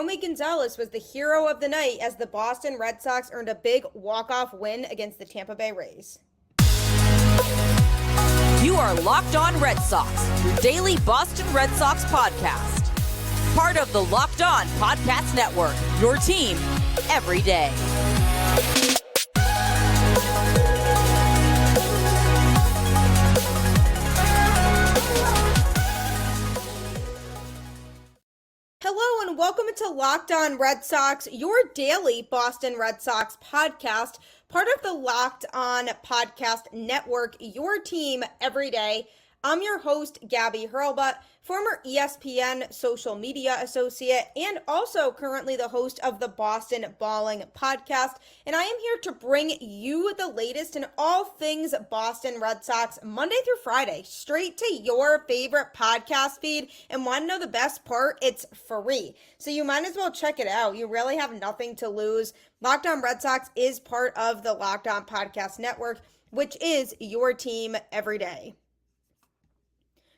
Romy Gonzalez was the hero of the night as the Boston Red Sox earned a big walk-off win against the Tampa Bay Rays. You are Locked On Red Sox, your daily Boston Red Sox podcast. Part of the Locked On Podcast Network, your team every day. Hello and welcome to Locked On Red Sox, your daily Boston Red Sox podcast, part of the Locked On Podcast Network, your team every day. I'm your host, Gabby, former ESPN social media associate and also currently the host of the Boston Balling podcast. And I am here to bring you the latest in all things Boston Red Sox Monday through Friday, straight to your favorite podcast feed. And want to know the best part? It's free. So you might as well check it out. You really have nothing to lose. Locked On Red Sox is part of the Locked On Podcast Network, which is your team every day.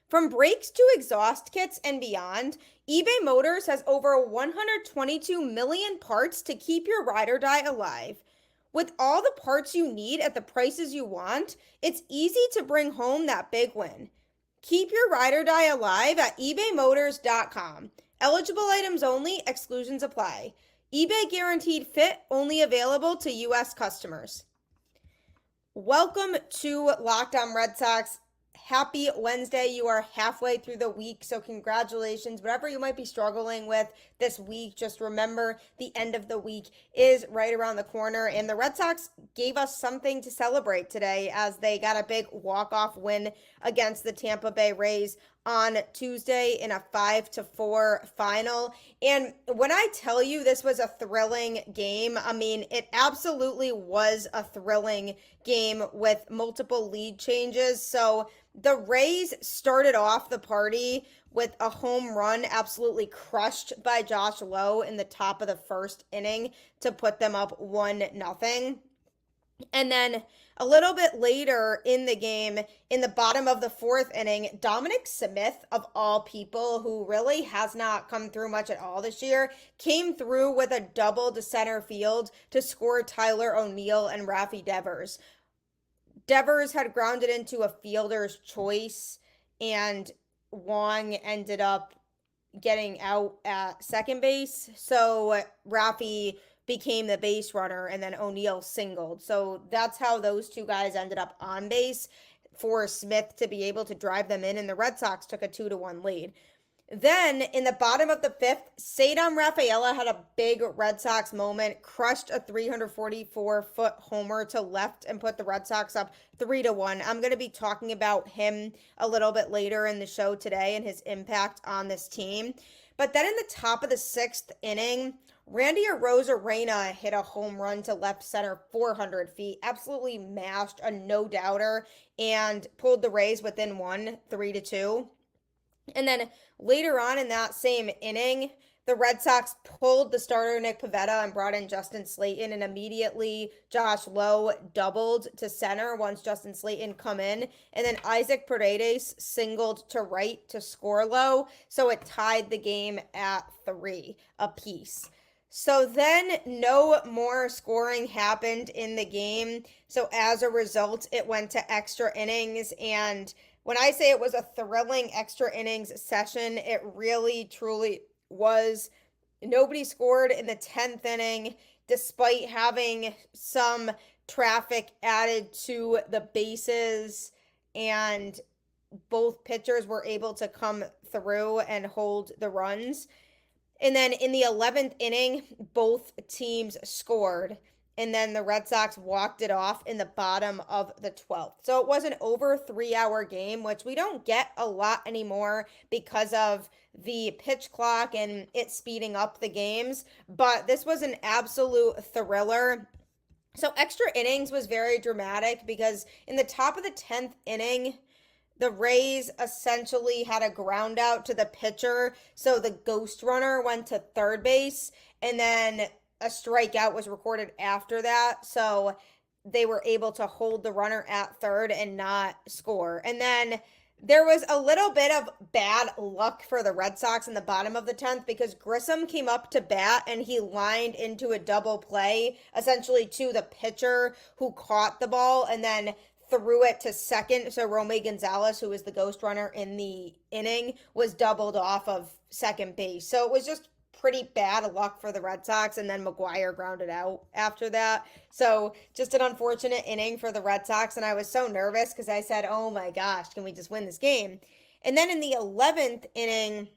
From brakes to exhaust kits and beyond, eBay Motors has over 122 million parts to keep your ride or die alive. With all the parts you need at the prices you want, it's easy to bring home that big win. Keep your ride or die alive at ebaymotors.com. Eligible items only, exclusions apply. eBay guaranteed fit, only available to U.S. customers. Welcome to Locked On Red Sox. Happy Wednesday. You are halfway through the week, so congratulations. Whatever you might be struggling with this week, just remember the end of the week is right around the corner, and the Red Sox gave us something to celebrate today as they got a big walk-off win against the Tampa Bay Rays on Tuesday in a 5-4 final. And when I tell you this was a thrilling game, I mean, it absolutely was a thrilling game with multiple lead changes. So the Rays started off the party with a home run absolutely crushed by Josh Lowe in the top of the first inning to put them up 1-0. And then a little bit later in the game, in the bottom of the fourth inning, Dominic Smith, of all people, who really has not come through much at all this year, came through with a double to center field to score Tyler O'Neill and Rafi Devers. Devers had grounded into a fielder's choice, and Wong ended up getting out at second base. So Rafi became the base runner, and then O'Neill singled. So that's how those two guys ended up on base for Smith to be able to drive them in, and the Red Sox took a 2-1 lead. Then, in the bottom of the fifth, Ceddanne Rafaela had a big Red Sox moment, crushed a 344-foot homer to left and put the Red Sox up 3-1. I'm going to be talking about him a little bit later in the show today and his impact on this team. But then in the top of the sixth inning, Randy Arozarena hit a home run to left center 400 feet, absolutely mashed a no-doubter, and pulled the Rays within one, 3-2. And then later on in that same inning, the Red Sox pulled the starter Nick Pivetta and brought in Justin Slayton, and immediately Josh Lowe doubled to center once Justin Slayton come in, and then Isaac Paredes singled to right to score Lowe, so it tied the game at 3 apiece. So then no more scoring happened in the game, so as a result, it went to extra innings, and when I say it was a thrilling extra innings session, it really, truly was. Nobody scored in the 10th inning, despite having some traffic added to the bases, and both pitchers were able to come through and hold the runs. And then in the 11th inning, both teams scored. And then the Red Sox walked it off in the bottom of the 12th. So it was an over 3-hour game, which we don't get a lot anymore because of the pitch clock and it speeding up the games. But this was an absolute thriller. So extra innings was very dramatic because in the top of the 10th inning, the Rays essentially had a ground out to the pitcher. So the ghost runner went to third base, and then a strikeout was recorded after that, so they were able to hold the runner at third and not score. And then There was a little bit of bad luck for the Red Sox in the bottom of the 10th because Grissom came up to bat and he lined into a double play, essentially to the pitcher who caught the ball and then threw it to second. So Romy Gonzalez, who was the ghost runner in the inning, was doubled off of second base. So it was just pretty bad luck for the Red Sox, and then McGuire grounded out after that. So just an unfortunate inning for the Red Sox, and I was so nervous because I said, oh my gosh, can we just win this game? And then in the 11th inning,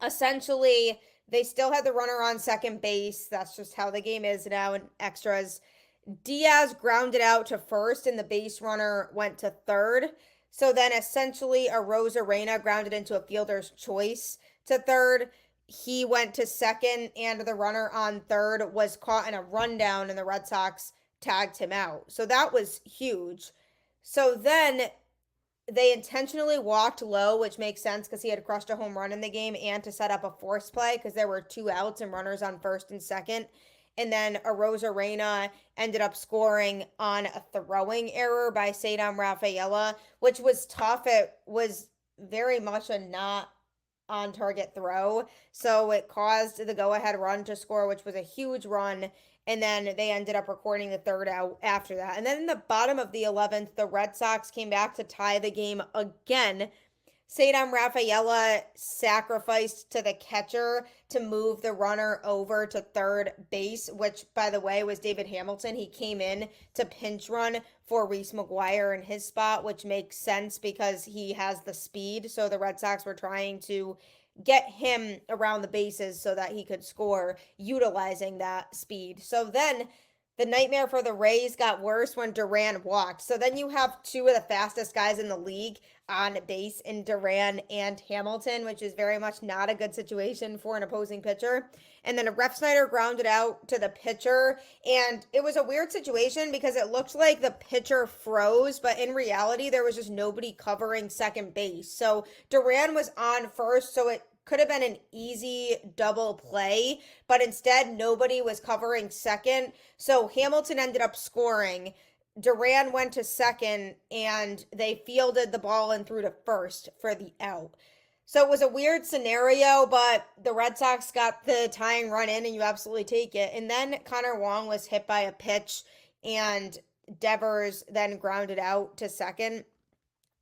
essentially, they still had the runner on second base. That's just how the game is now in extras. Diaz grounded out to first, and the base runner went to third. So then essentially, a Rosarena grounded into a fielder's choice to third. He went to second, and the runner on third was caught in a rundown, and the Red Sox tagged him out. So that was huge. So then they intentionally walked low, which makes sense because he had crushed a home run in the game, and to set up a force play because there were 2 outs and runners on first and second. And then a Rosarena ended up scoring on a throwing error by Ceddanne Rafaela, which was tough. It was very much a not on target throw. So it caused the go ahead run to score, which was a huge run. And then they ended up recording the third out after that. And then in the bottom of the 11th, the Red Sox came back to tie the game again. Ceddanne Rafaela sacrificed to the catcher to move the runner over to third base, which, by the way, was David Hamilton. He came in to pinch run for Reese McGuire in his spot, which makes sense because he has the speed. So the Red Sox were trying to get him around the bases so that he could score utilizing that speed. So then the nightmare for the Rays got worse when Duran walked. So then you have 2 of the fastest guys in the league on base in Duran and Hamilton, which is very much not a good situation for an opposing pitcher. And then a Refsnyder grounded out to the pitcher. And it was a weird situation because it looked like the pitcher froze, but in reality, there was just nobody covering second base. So Duran was on first, so it could have been an easy double play, but instead nobody was covering second. So Hamilton ended up scoring. Duran went to second, and they fielded the ball and threw to first for the out. So it was a weird scenario, but the Red Sox got the tying run in, and you absolutely take it. And then Connor Wong was hit by a pitch, and Devers then grounded out to second.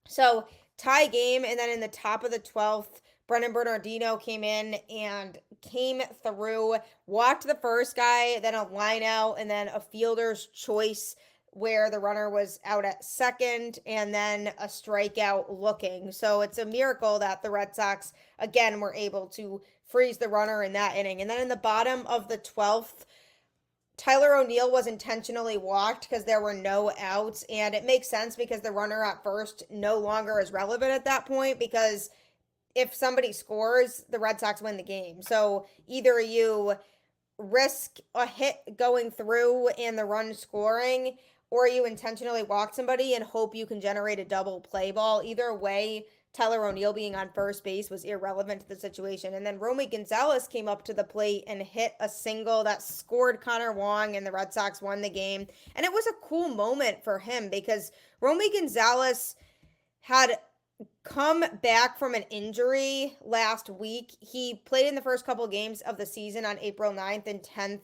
So tie game, and then in the top of the 12th, Brennan Bernardino came in and came through, walked the first guy, then a line out, and then a fielder's choice where the runner was out at second, and then a strikeout looking. So it's a miracle that the Red Sox, again, were able to freeze the runner in that inning. And then in the bottom of the 12th, Tyler O'Neill was intentionally walked because there were no outs, and it makes sense because the runner at first no longer is relevant at that point because if somebody scores, the Red Sox win the game. So either you risk a hit going through and the run scoring, or you intentionally walk somebody and hope you can generate a double play ball. Either way, Tyler O'Neill being on first base was irrelevant to the situation. And then Romy Gonzalez came up to the plate and hit a single that scored Connor Wong, and the Red Sox won the game. And it was a cool moment for him because Romy Gonzalez had come back from an injury last week. He played in the first couple games of the season on April 9th and 10th,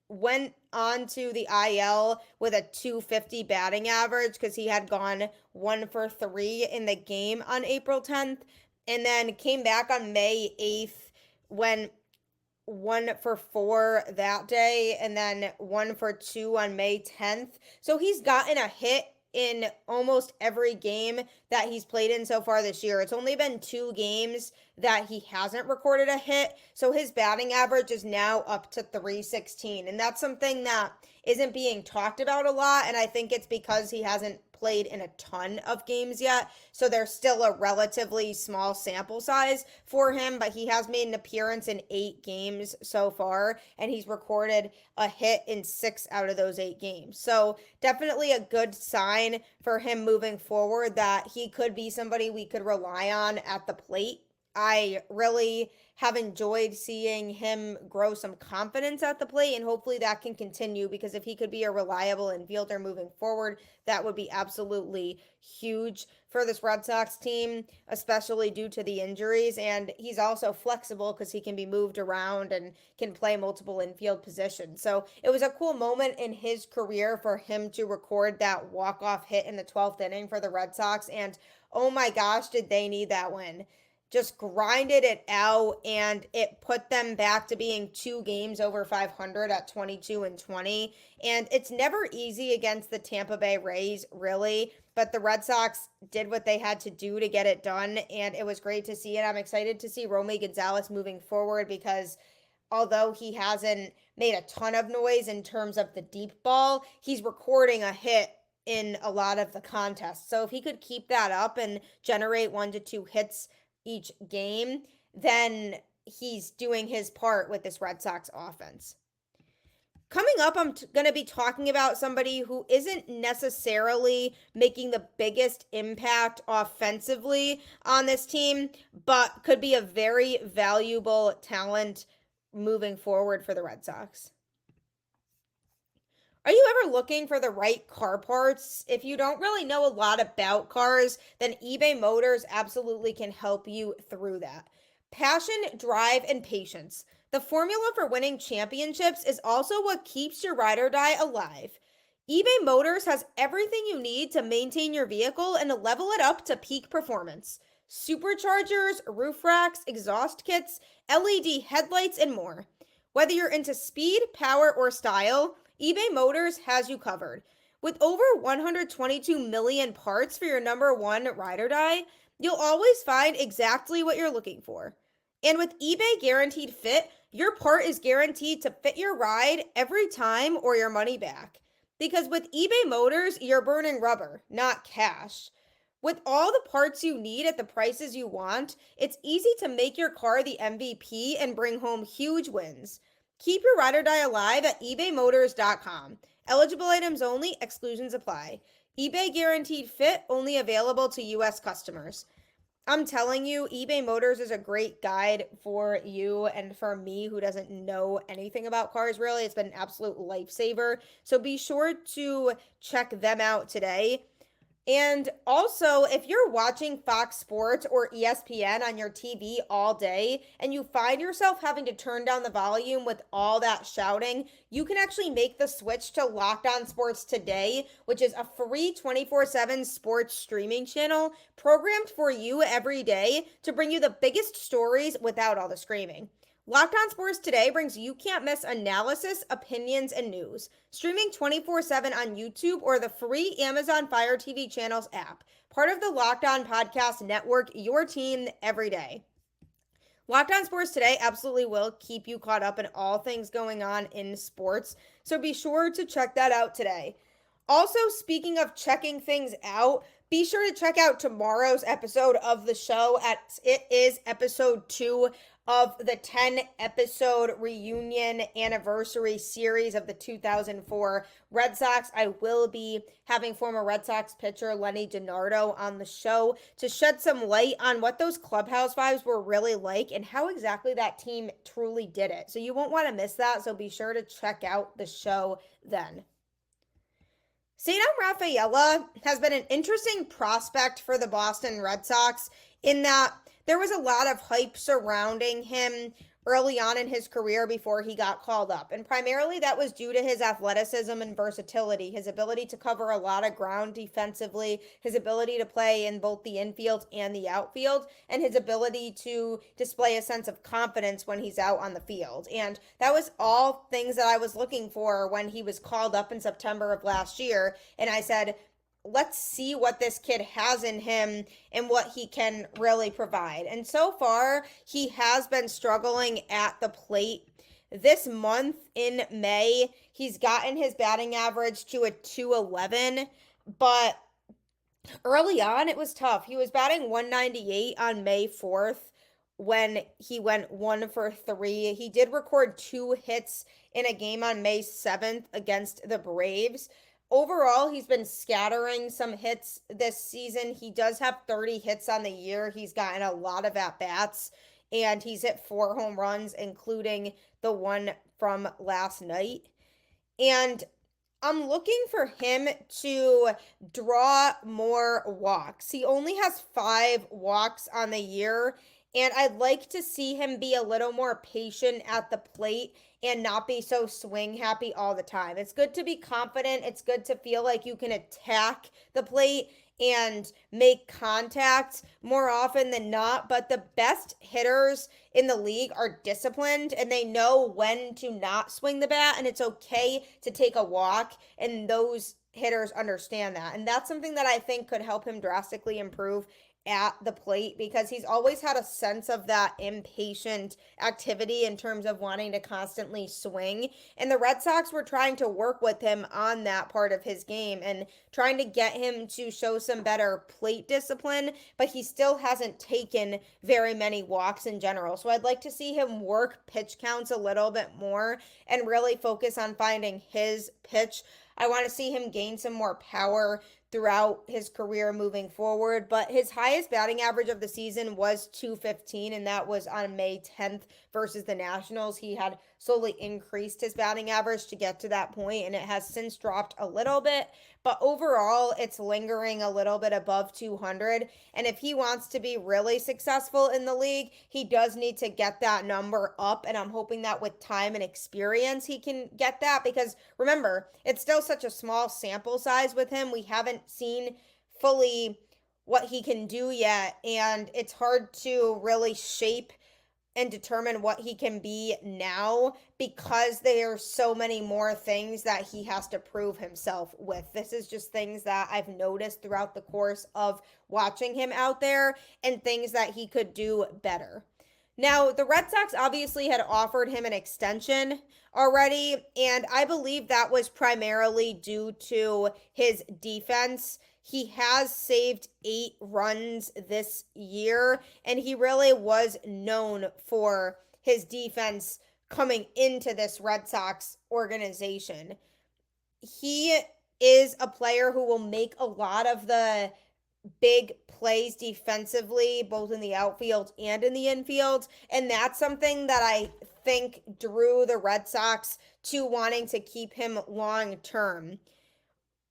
went on to the IL with a 250 batting average because he had gone 1 for 3 in the game on April 10th, and then came back on May 8th when 1 for 4 that day, and then 1 for 2 on May 10th. So he's gotten a hit in almost every game that he's played in so far this year. It's only been 2 games that he hasn't recorded a hit. So his batting average is now up to 316. And that's something that isn't being talked about a lot. And I think it's because he hasn't played in a ton of games yet. So there's still a relatively small sample size for him, but he has made an appearance in 8 games so far, and he's recorded a hit in 6 out of those 8 games. So definitely a good sign for him moving forward that he could be somebody we could rely on at the plate. I really have enjoyed seeing him grow some confidence at the plate, and hopefully that can continue, because if he could be a reliable infielder moving forward, that would be absolutely huge for this Red Sox team, especially due to the injuries. And he's also flexible because he can be moved around and can play multiple infield positions. So it was a cool moment in his career for him to record that walk-off hit in the 12th inning for the Red Sox. And oh my gosh, did they need that win. Just grinded it out, and it put them back to being 2 games over 500 at 22-20. And it's never easy against the Tampa Bay Rays, really, but the Red Sox did what they had to do to get it done, and it was great to see it. I'm excited to see Romy Gonzalez moving forward, because although he hasn't made a ton of noise in terms of the deep ball, he's recording a hit in a lot of the contests. So if he could keep that up and generate 1 to 2 hits each game, then he's doing his part with this Red Sox offense. Coming up, I'm going to be talking about somebody who isn't necessarily making the biggest impact offensively on this team, but could be a very valuable talent moving forward for the Red Sox. Are you ever looking for the right car parts? If you don't really know a lot about cars, then eBay Motors absolutely can help you through that. Passion, drive, and patience. The formula for winning championships is also what keeps your ride or die alive. eBay Motors has everything you need to maintain your vehicle and to level it up to peak performance. Superchargers, roof racks, exhaust kits, LED headlights, and more. Whether you're into speed, power, or style, eBay Motors has you covered. With over 122 million parts for your number one ride or die, you'll always find exactly what you're looking for. And with eBay Guaranteed Fit, your part is guaranteed to fit your ride every time or your money back. Because with eBay Motors, you're burning rubber, not cash. With all the parts you need at the prices you want, it's easy to make your car the MVP and bring home huge wins. Keep your ride or die alive at ebaymotors.com. Eligible items only, exclusions apply. eBay Guaranteed Fit only available to U.S. customers. I'm telling you, eBay Motors is a great guide for you and for me who doesn't know anything about cars, really. It's been an absolute lifesaver. So be sure to check them out today. And also, if you're watching Fox Sports or ESPN on your TV all day and you find yourself having to turn down the volume with all that shouting, you can actually make the switch to Locked On Sports Today, which is a free 24/7 sports streaming channel programmed for you every day to bring you the biggest stories without all the screaming. Locked On Sports Today brings you can't miss analysis, opinions, and news. Streaming 24/7 on YouTube or the free Amazon Fire TV channels app. Part of the Locked On Podcast Network, your team every day. Locked On Sports Today absolutely will keep you caught up in all things going on in sports, so be sure to check that out today. Also, speaking of checking things out, be sure to check out tomorrow's episode of the show. It is episode 2 of the 10-episode reunion anniversary series of the 2004 Red Sox. I will be having former Red Sox pitcher Lenny DiNardo on the show to shed some light on what those clubhouse vibes were really like and how exactly that team truly did it. So you won't want to miss that, so be sure to check out the show then. Ceddanne Rafaela has been an interesting prospect for the Boston Red Sox in that there was a lot of hype surrounding him early on in his career before he got called up. And primarily that was due to his athleticism and versatility, his ability to cover a lot of ground defensively, his ability to play in both the infield and the outfield, and his ability to display a sense of confidence when he's out on the field. And that was all things that I was looking for when he was called up in September of last year. And I said, let's see what this kid has in him and what he can really provide. And so far, he has been struggling at the plate. This month in May, he's gotten his batting average to a 211, but early on, it was tough. He was batting 198 on May 4th when he went 1 for 3. He did record 2 hits in a game on May 7th against the Braves. overall, he's been scattering some hits this season. He does have 30 hits on the year. He's gotten a lot of at-bats, and he's hit 4 home runs, including the one from last night. And I'm looking for him to draw more walks. He only has 5 walks on the year, and I'd like to see him be a little more patient at the plate and not be so swing happy all the time. It's good to be confident. It's good to feel like you can attack the plate and make contact more often than not. But the best hitters in the league are disciplined and they know when to not swing the bat, and it's okay to take a walk. And those hitters understand that. And that's something that I think could help him drastically improve at the plate, because he's always had a sense of that impatient activity in terms of wanting to constantly swing. And the Red Sox were trying to work with him on that part of his game and trying to get him to show some better plate discipline, but he still hasn't taken very many walks in general. So I'd like to see him work pitch counts a little bit more and really focus on finding his pitch. I want to see him gain some more power throughout his career moving forward, but his highest batting average of the season was 215, and that was on May 10th versus the Nationals. He had slowly increased his batting average to get to that point, and it has since dropped a little bit, but overall it's lingering a little bit above 200. And if he wants to be really successful in the league, he does need to get that number up, and I'm hoping that with time and experience he can get that, because remember, it's still such a small sample size with him. We haven't seen fully what he can do yet, and it's hard to really shape and determine what he can be now because there are so many more things that he has to prove himself with. This is just things that I've noticed throughout the course of watching him out there and things that he could do better. Now, the Red Sox obviously had offered him an extension already, and I believe that was primarily due to his defense. He has saved 8 runs this year, and he really was known for his defense coming into this Red Sox organization. He is a player who will make a lot of the big plays defensively, both in the outfield and in the infield, and that's something that I think drew the Red Sox to wanting to keep him long term.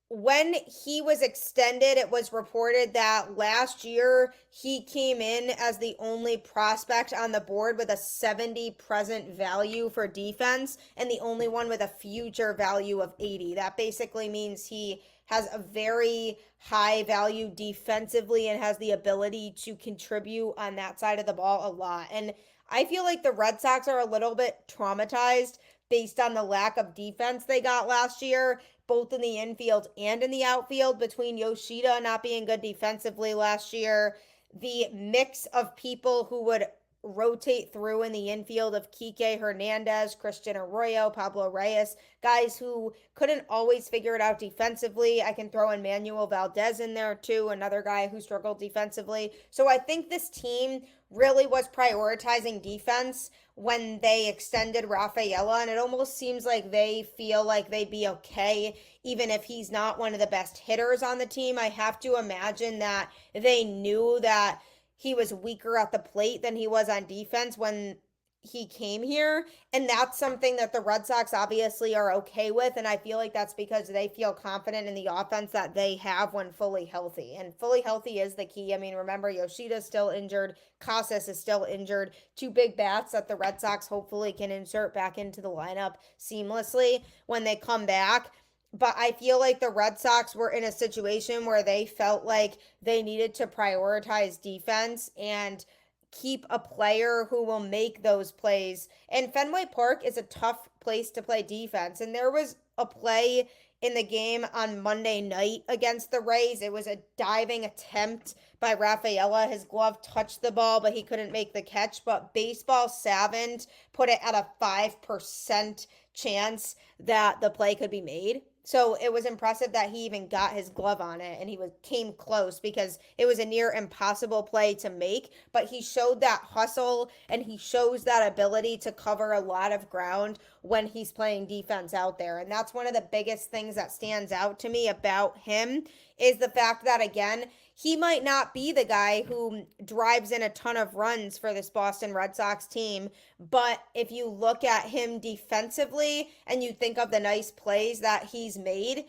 When he was extended, it was reported that last year he came in as the only prospect on the board with a 70 present value for defense and the only one with a future value of 80. That basically means he has a very high value defensively and has the ability to contribute on that side of the ball a lot. And I feel like the Red Sox are a little bit traumatized based on the lack of defense they got last year, both in the infield and in the outfield, between Yoshida not being good defensively last year, the mix of people who would rotate through in the infield of Kike Hernandez, Christian Arroyo, Pablo Reyes, guys who couldn't always figure it out defensively. I can throw in Manuel Valdez in there too, another guy who struggled defensively. So I think this team really was prioritizing defense when they extended Rafaela, and it almost seems like they feel like they'd be okay even if he's not one of the best hitters on the team. I have to imagine that they knew that he was weaker at the plate than he was on defense when he came here, and that's something that the Red Sox obviously are okay with, and I feel like that's because they feel confident in the offense that they have when fully healthy, and fully healthy is the key. I mean, remember, Yoshida's still injured, Casas is still injured, 2 big bats that the Red Sox hopefully can insert back into the lineup seamlessly when they come back. But I feel like the Red Sox were in a situation where they felt like they needed to prioritize defense and keep a player who will make those plays. And Fenway Park is a tough place to play defense. And there was a play in the game on Monday night against the Rays. It was a diving attempt by Rafaela. His glove touched the ball, but he couldn't make the catch. But Baseball Savant put it at a 5% chance that the play could be made. So it was impressive that he even got his glove on it and came close because it was a near impossible play to make, but he showed that hustle and he shows that ability to cover a lot of ground when he's playing defense out there. And that's one of the biggest things that stands out to me about him is the fact that, again, he might not be the guy who drives in a ton of runs for this Boston Red Sox team, but if you look at him defensively and you think of the nice plays that he's made,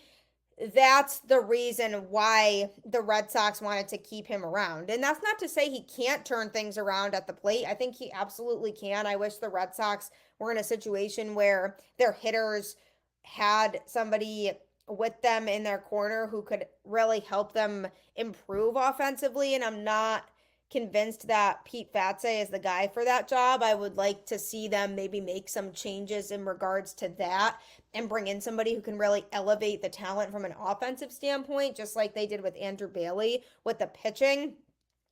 that's the reason why the Red Sox wanted to keep him around. And that's not to say he can't turn things around at the plate. I think he absolutely can. I wish the Red Sox were in a situation where their hitters had somebody with them in their corner who could really help them improve offensively. And I'm not convinced that Pete Fatse is the guy for that job. I would like to see them maybe make some changes in regards to that and bring in somebody who can really elevate the talent from an offensive standpoint, just like they did with Andrew Bailey with the pitching.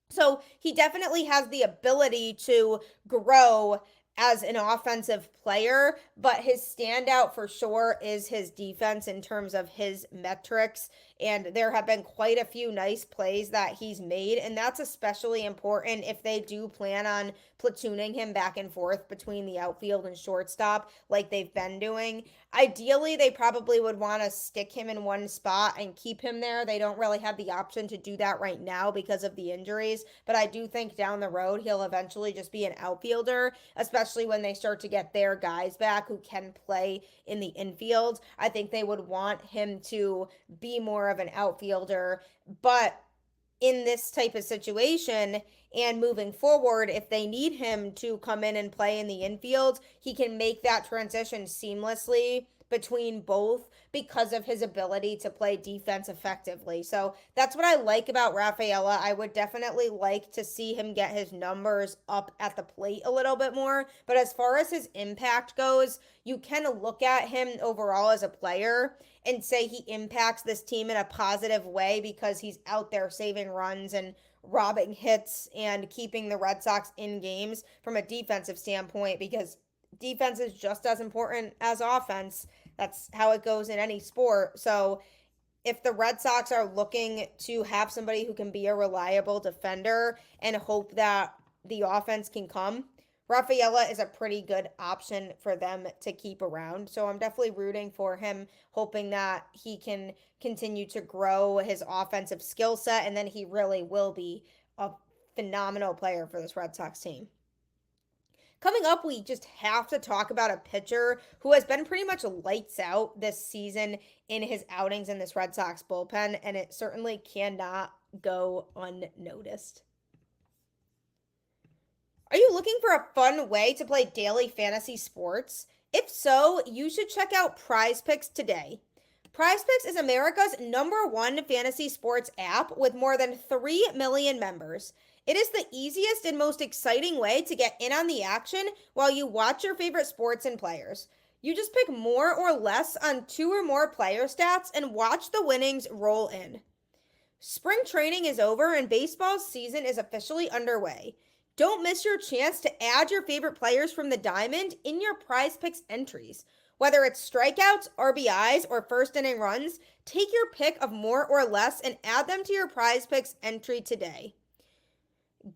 So he definitely has the ability to grow as an offensive player, but his standout for sure is his defense in terms of his metrics. And there have been quite a few nice plays that he's made, and that's especially important if they do plan on platooning him back and forth between the outfield and shortstop like they've been doing. Ideally, they probably would want to stick him in one spot and keep him there. They don't really have the option to do that right now because of the injuries, but I do think down the road he'll eventually just be an outfielder, especially when they start to get their guys back who can play in the infield. I think they would want him to be more of an outfielder, but in this type of situation and moving forward, if they need him to come in and play in the infield, he can make that transition seamlessly between both because of his ability to play defense effectively. So that's what I like about Rafaela. I would definitely like to see him get his numbers up at the plate a little bit more. But as far as his impact goes, you can look at him overall as a player and say he impacts this team in a positive way because he's out there saving runs and robbing hits and keeping the Red Sox in games from a defensive standpoint, because defense is just as important as offense. That's how it goes in any sport. So if the Red Sox are looking to have somebody who can be a reliable defender and hope that the offense can come, Rafaela is a pretty good option for them to keep around. So I'm definitely rooting for him, hoping that he can continue to grow his offensive skill set, and then he really will be a phenomenal player for this Red Sox team. Coming up, we just have to talk about a pitcher who has been pretty much lights out this season in his outings in this Red Sox bullpen, and it certainly cannot go unnoticed. Are you looking for a fun way to play daily fantasy sports? If so, you should check out PrizePicks today. PrizePicks is America's #1 fantasy sports app with more than 3 million members. It is the easiest and most exciting way to get in on the action while you watch your favorite sports and players. You just pick more or less on 2 or more player stats and watch the winnings roll in. Spring training is over and baseball season is officially underway. Don't miss your chance to add your favorite players from the diamond in your PrizePicks entries. Whether it's strikeouts, RBIs, or first inning runs, take your pick of more or less and add them to your PrizePicks entry today.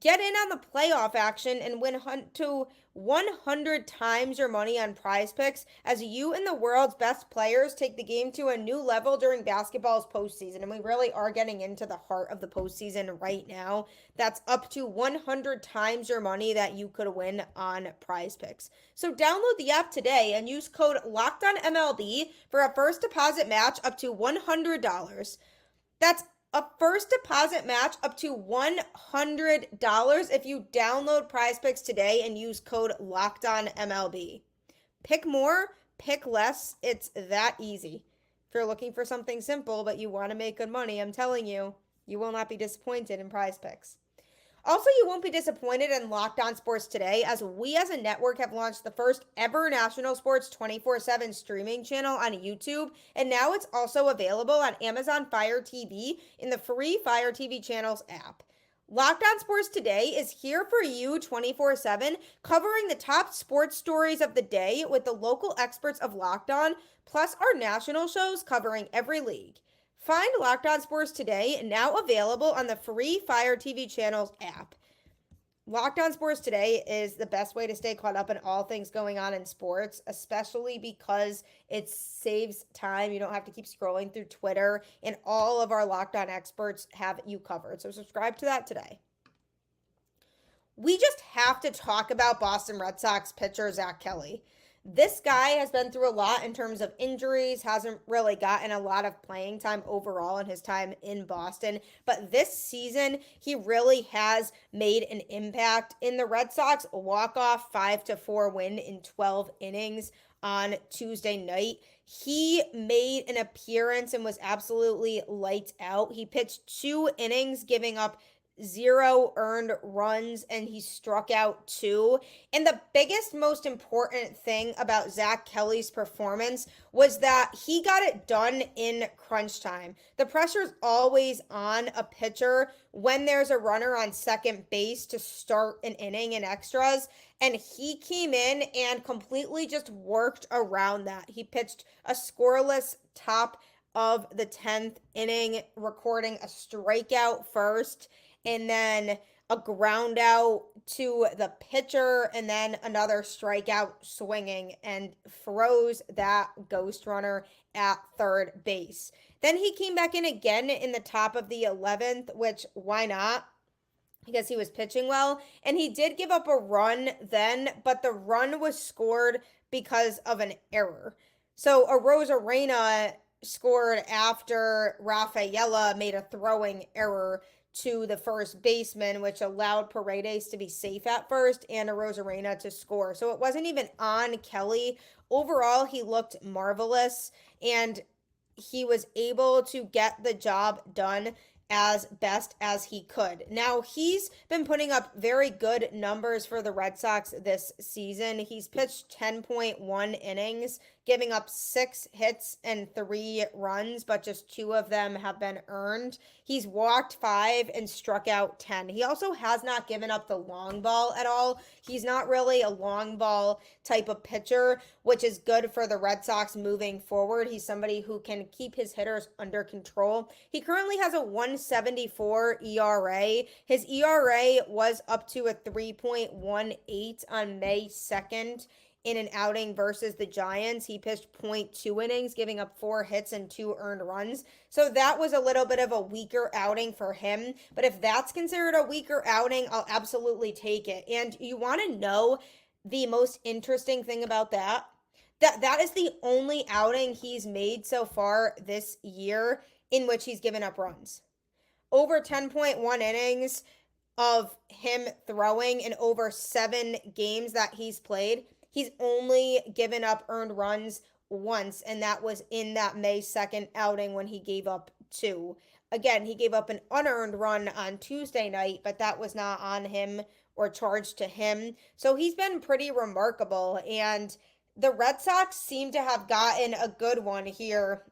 Get in on the playoff action and win to 100 times your money on PrizePicks as you and the world's best players take the game to a new level during basketball's postseason. And we really are getting into the heart of the postseason right now. That's up to 100 times your money that you could win on PrizePicks. So download the app today and use code LOCKEDONMLB for a first deposit match up to $100. That's a first deposit match up to $100 if you download PrizePicks today and use code LOCKEDONMLB. Pick more, pick less. It's that easy. If you're looking for something simple but you want to make good money, I'm telling you, you will not be disappointed in PrizePicks. Also, you won't be disappointed in Locked On Sports Today, as we as a network have launched the first ever national sports 24/7 streaming channel on YouTube, and now it's also available on Amazon Fire TV in the free Fire TV channels app. Locked On Sports Today is here for you 24/7, covering the top sports stories of the day with the local experts of Locked On, plus our national shows covering every league. Find Locked On Sports Today now available on the free Fire TV channels app. Locked On Sports Today is the best way to stay caught up in all things going on in sports, especially because it saves time. You don't have to keep scrolling through Twitter, and all of our Locked On experts have you covered. So subscribe to that today. We just have to talk about Boston Red Sox pitcher Zack Kelly. This guy has been through a lot in terms of injuries, hasn't really gotten a lot of playing time overall in his time in Boston. But this season, he really has made an impact in the Red Sox walk-off 5-4 win in 12 innings on Tuesday night. He made an appearance and was absolutely lights out. He pitched 2 innings, giving up 0 earned runs, and he struck out 2. And the biggest, most important thing about Zack Kelly's performance was that he got it done in crunch time. The pressure's always on a pitcher when there's a runner on second base to start an inning in extras, and he came in and completely just worked around that. He pitched a scoreless top of the 10th inning, recording a strikeout first, and then a ground out to the pitcher, and then another strikeout swinging, and froze that ghost runner at third base. Then he came back in again in the top of the 11th, which why not? Because he was pitching well, and he did give up a run then, but the run was scored because of an error. So Arozarena scored after Rafaela made a throwing error to the first baseman, which allowed Paredes to be safe at first and Arozarena to score. So it wasn't even on Kelly. Overall, he looked marvelous, and he was able to get the job done as best as he could. Now, he's been putting up very good numbers for the Red Sox this season. He's pitched 10.1 innings, giving up 6 hits and 3 runs, but just 2 of them have been earned. He's walked 5 and struck out 10. He also has not given up the long ball at all. He's not really a long ball type of pitcher, which is good for the Red Sox moving forward. He's somebody who can keep his hitters under control. He currently has a 1.74 ERA. His ERA was up to a 3.18 on May 2nd. In an outing versus the Giants. He pitched 0.2 innings, giving up 4 hits and 2 earned runs. So that was a little bit of a weaker outing for him. But if that's considered a weaker outing, I'll absolutely take it. And you want to know the most interesting thing about that? That is the only outing he's made so far this year in which he's given up runs. Over 10.1 innings of him throwing in over 7 games that he's played. He's only given up earned runs once, and that was in that May 2nd outing when he gave up 2. Again, he gave up an unearned run on Tuesday night, but that was not on him or charged to him. So he's been pretty remarkable, and the Red Sox seem to have gotten a good one here.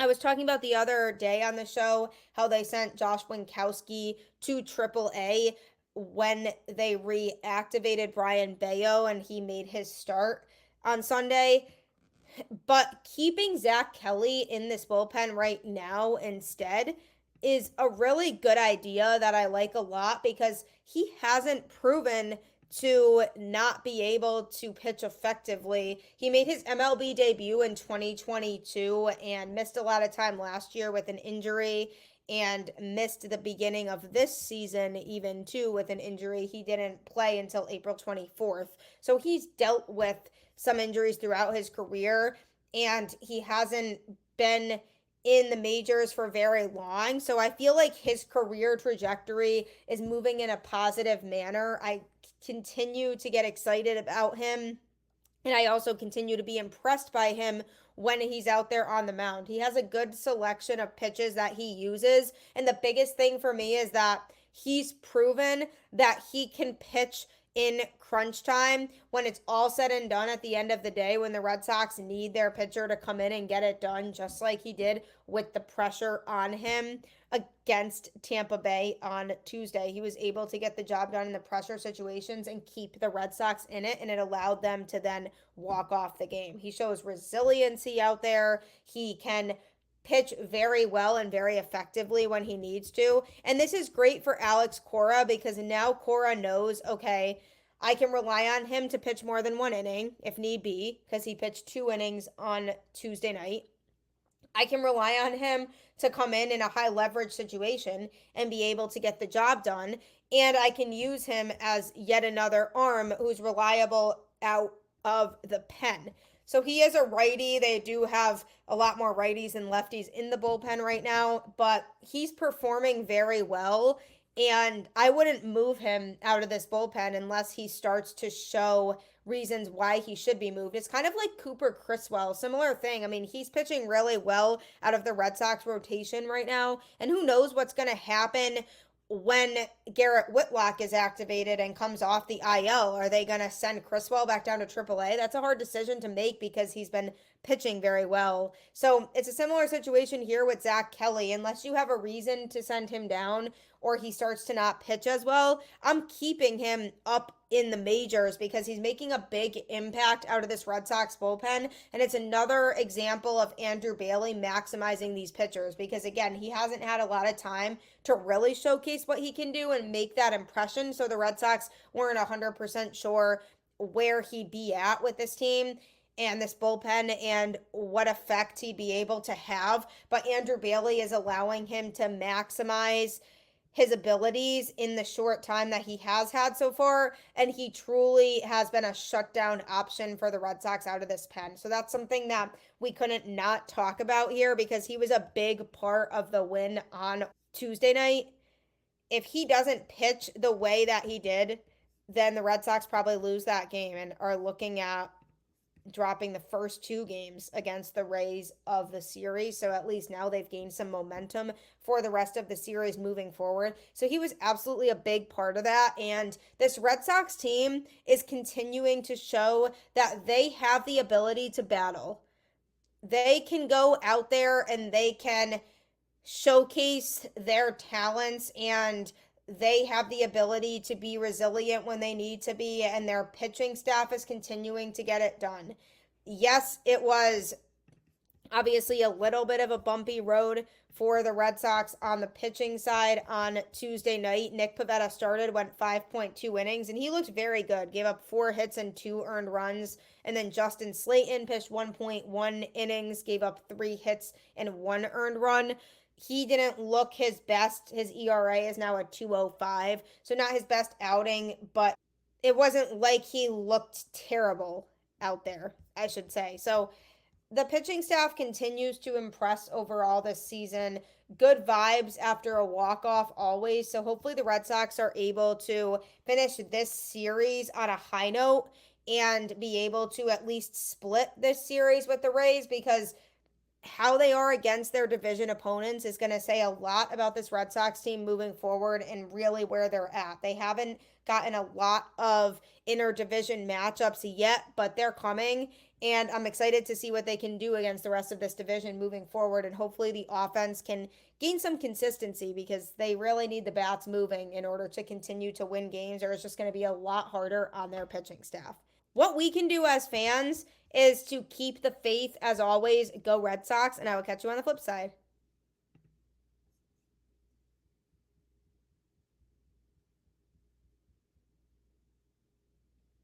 I was talking about the other day on the show how they sent Josh Winkowski to AAA when they reactivated Brian Bayo and he made his start on Sunday. But keeping Zack Kelly in this bullpen right now instead is a really good idea that I like a lot, because he hasn't proven to not be able to pitch effectively. He made his MLB debut in 2022 and missed a lot of time last year with an injury, and missed the beginning of this season even too with an injury. He didn't play until April 24th. So he's dealt with some injuries throughout his career, and he hasn't been in the majors for very long. So I feel like his career trajectory is moving in a positive manner. I continue to get excited about him, and I also continue to be impressed by him when he's out there on the mound. He has a good selection of pitches that he uses, and the biggest thing for me is that he's proven that he can pitch in crunch time, when it's all said and done at the end of the day, when the Red Sox need their pitcher to come in and get it done, just like he did with the pressure on him against Tampa Bay on Tuesday. He was able to get the job done in the pressure situations and keep the Red Sox in it, and it allowed them to then walk off the game. He shows resiliency out there. He can pitch very well and very effectively when he needs to. And this is great for Alex Cora because now Cora knows, okay, I can rely on him to pitch more than one inning if need be, because he pitched 2 innings on Tuesday night. I can rely on him to come in a high leverage situation and be able to get the job done. And I can use him as yet another arm who's reliable out of the pen. So he is a righty. They do have a lot more righties than lefties in the bullpen right now, but he's performing very well. And I wouldn't move him out of this bullpen unless he starts to show reasons why he should be moved. It's kind of like Cooper Criswell, similar thing. I mean, he's pitching really well out of the Red Sox rotation right now. And who knows what's going to happen when Garrett Whitlock is activated and comes off the IL. Are they going to send Criswell back down to AAA? That's a hard decision to make because he's been pitching very well. So it's a similar situation here with Zack Kelly. Unless you have a reason to send him down or he starts to not pitch as well, I'm keeping him up in the majors because he's making a big impact out of this Red Sox bullpen. And it's another example of Andrew Bailey maximizing these pitchers because, again, he hasn't had a lot of time to really showcase what he can do and make that impression. So the Red Sox weren't 100% sure where he'd be at with this team and this bullpen and what effect he'd be able to have. But Andrew Bailey is allowing him to maximize his abilities in the short time that he has had so far, and he truly has been a shutdown option for the Red Sox out of this pen. So that's something that we couldn't not talk about here because he was a big part of the win on Tuesday night. If he doesn't pitch the way that he did, then the Red Sox probably lose that game and are looking at dropping the first 2 games against the Rays of the series. So at least now they've gained some momentum for the rest of the series moving forward. So he was absolutely a big part of that. And this Red Sox team is continuing to show that they have the ability to battle. They can go out there and they can showcase their talents, and they have the ability to be resilient when they need to be, and their pitching staff is continuing to get it done. Yes, it was obviously a little bit of a bumpy road for the Red Sox on the pitching side on Tuesday night. Nick Pivetta started, went 5.2 innings, and he looked very good. Gave up 4 hits and 2 earned runs. And then Justin Slayton pitched 1.1 innings, gave up 3 hits and 1 earned run. He didn't look his best. His ERA is now at 2.05, so not his best outing, but it wasn't like he looked terrible out there, I should say. So the pitching staff continues to impress overall this season. Good vibes after a walk-off always, so hopefully the Red Sox are able to finish this series on a high note and be able to at least split this series with the Rays, because how they are against their division opponents is going to say a lot about this Red Sox team moving forward and really where they're at. They haven't gotten a lot of interdivision matchups yet, but they're coming, and I'm excited to see what they can do against the rest of this division moving forward, and hopefully the offense can gain some consistency because they really need the bats moving in order to continue to win games, or it's just going to be a lot harder on their pitching staff. What we can do as fans is to keep the faith as always. Go Red Sox, and I will catch you on the flip side.